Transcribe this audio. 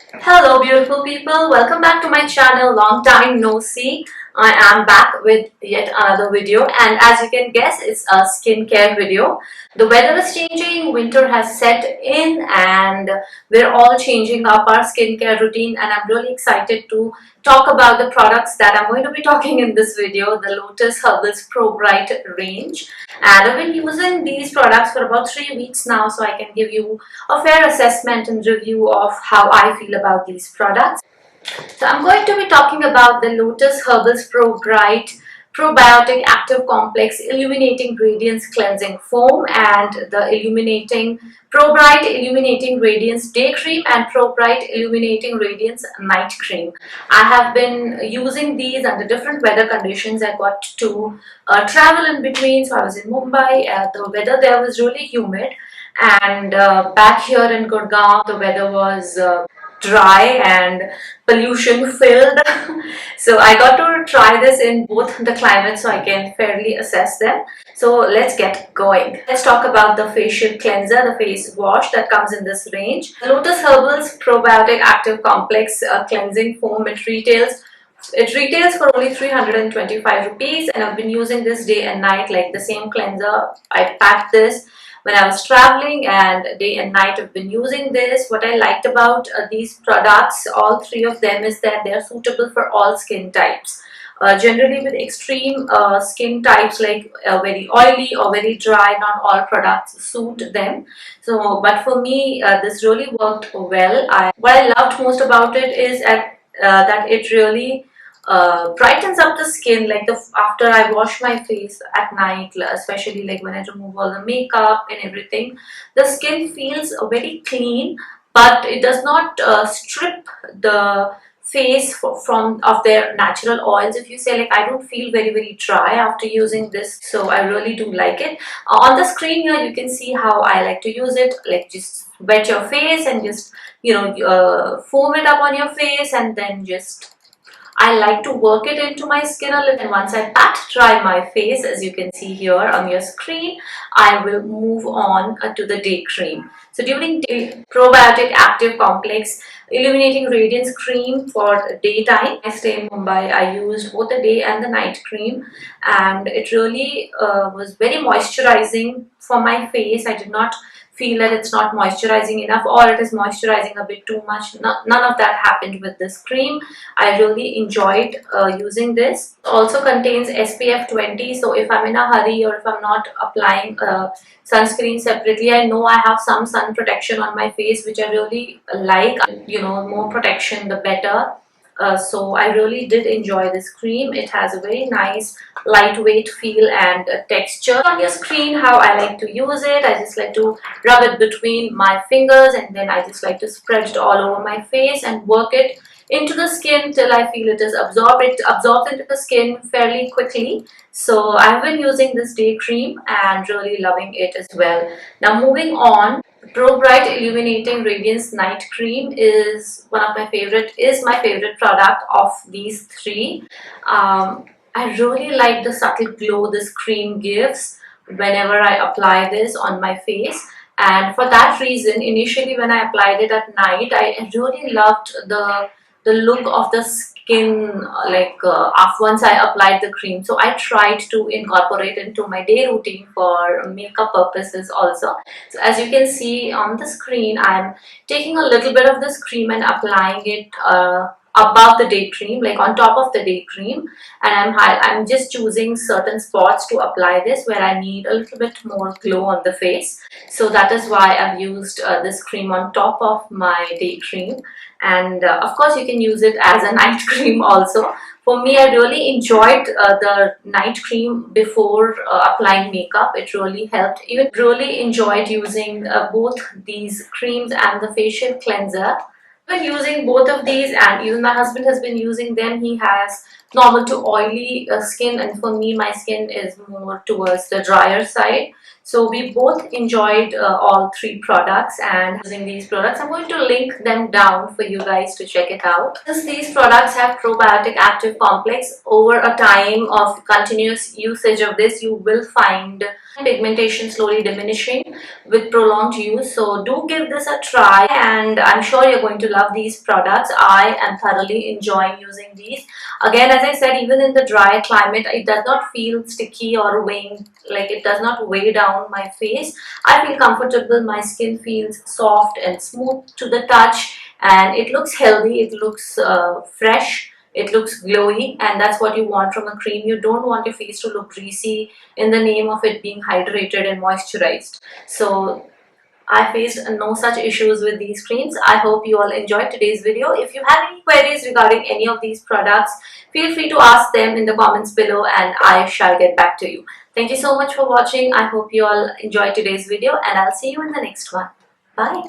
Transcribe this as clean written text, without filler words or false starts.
Hello beautiful people, welcome back to my channel. Long time no see. I am back with yet another video, and as you can guess, it's a skincare video. The weather is changing, winter has set in, and we're all changing up our skincare routine, and I'm really excited to talk about the products that I'm going to be talking in this video, the Lotus Herbals Probrite range. And I've been using these products for about 3 weeks now, so I can give you a fair assessment and review of how I feel about these products. So I'm going to be talking about the Lotus Herbals Probrite Probiotic Active Complex Illuminating Radiance Cleansing Foam and the Probrite Illuminating Radiance Day Cream and Probrite Illuminating Radiance Night Cream. I have been using these under different weather conditions. I got to travel in between, so I was in Mumbai. The weather there was really humid, and back here in Gurgaon the weather was dry and pollution filled. So I got to try this in both the climates so I can fairly assess them. So let's get going. Let's talk about the facial cleanser, the face wash that comes in this range. The Lotus Herbals Probiotic Active Complex Cleansing Foam. It retails for only 325 rupees, and I've been using this day and night, like the same cleanser. I packed this when I was traveling, and day and night I've been using this. What I liked about these products, all three of them, is that they're suitable for all skin types. Generally with extreme skin types like very oily or very dry, not all products suit them. So, but for me, this really worked well. What I loved most about it is that it really brightens up the skin, like after I wash my face at night, especially like when I remove all the makeup and everything, the skin feels very clean, but it does not strip the face from of their natural oils. If you say, like, I don't feel very dry after using this, so I really do like it. On the screen here you can see how I like to use it. Like, just wet your face and just foam it up on your face, and then just I like to work it into my skin a little. And once I pat dry my face, as you can see here on your screen, I will move on to the day cream. So during day, Probiotic Active Complex Illuminating Radiance Cream for daytime. I stay in Mumbai. I used both the day and the night cream, and it really was very moisturizing for my face. I did not feel that it's not moisturizing enough, or it is moisturizing a bit too much. None of that happened with this cream. I really enjoyed using this. It also contains SPF 20, so if I'm in a hurry or if I'm not applying sunscreen separately, I know I have some sun protection on my face, which I really like. More protection the better. So I really did enjoy this cream. It has a very nice lightweight feel and texture. On your screen, how I like to use it, I just like to rub it between my fingers, and then I just like to spread it all over my face and work it into the skin till I feel it is absorbed. It absorbs into the skin fairly quickly. So I've been using this day cream and really loving it as well. Now moving on, Probrite Illuminating Radiance Night Cream is my favorite product of these three. I really like the subtle glow this cream gives whenever I apply this on my face. And for that reason, initially when I applied it at night, I really loved the look of the skin, like once I applied the cream. So I tried to incorporate into my day routine for makeup purposes also. So as you can see on the screen, I'm taking a little bit of this cream and applying it above the day cream, like on top of the day cream, and I'm just choosing certain spots to apply this where I need a little bit more glow on the face. So that is why I've used this cream on top of my day cream. And of course you can use it as a night cream also. For me, I really enjoyed the night cream before applying makeup. It really helped. Even really enjoyed using both these creams and the facial cleanser. I've been using both of these, and even my husband has been using them. He has normal to oily skin, and for me, my skin is more towards the drier side. So we both enjoyed all three products, and using these products, I'm going to link them down for you guys to check it out. Since these products have probiotic active complex, over a time of continuous usage of this, you will find pigmentation slowly diminishing with prolonged use. So do give this a try, and I'm sure you're going to love these products. I am thoroughly enjoying using these. Again, as I said, even in the dry climate, it does not feel sticky or weighing, like it does not weigh down my face. I feel comfortable, my skin feels soft and smooth to the touch, and it looks healthy, it looks fresh, it looks glowy, and that's what you want from a cream. You don't want your face to look greasy in the name of it being hydrated and moisturized. So I faced no such issues with these creams. I hope you all enjoyed today's video. If you have any queries regarding any of these products, feel free to ask them in the comments below and I shall get back to you. Thank you so much for watching. I hope you all enjoyed today's video and I'll see you in the next one. Bye.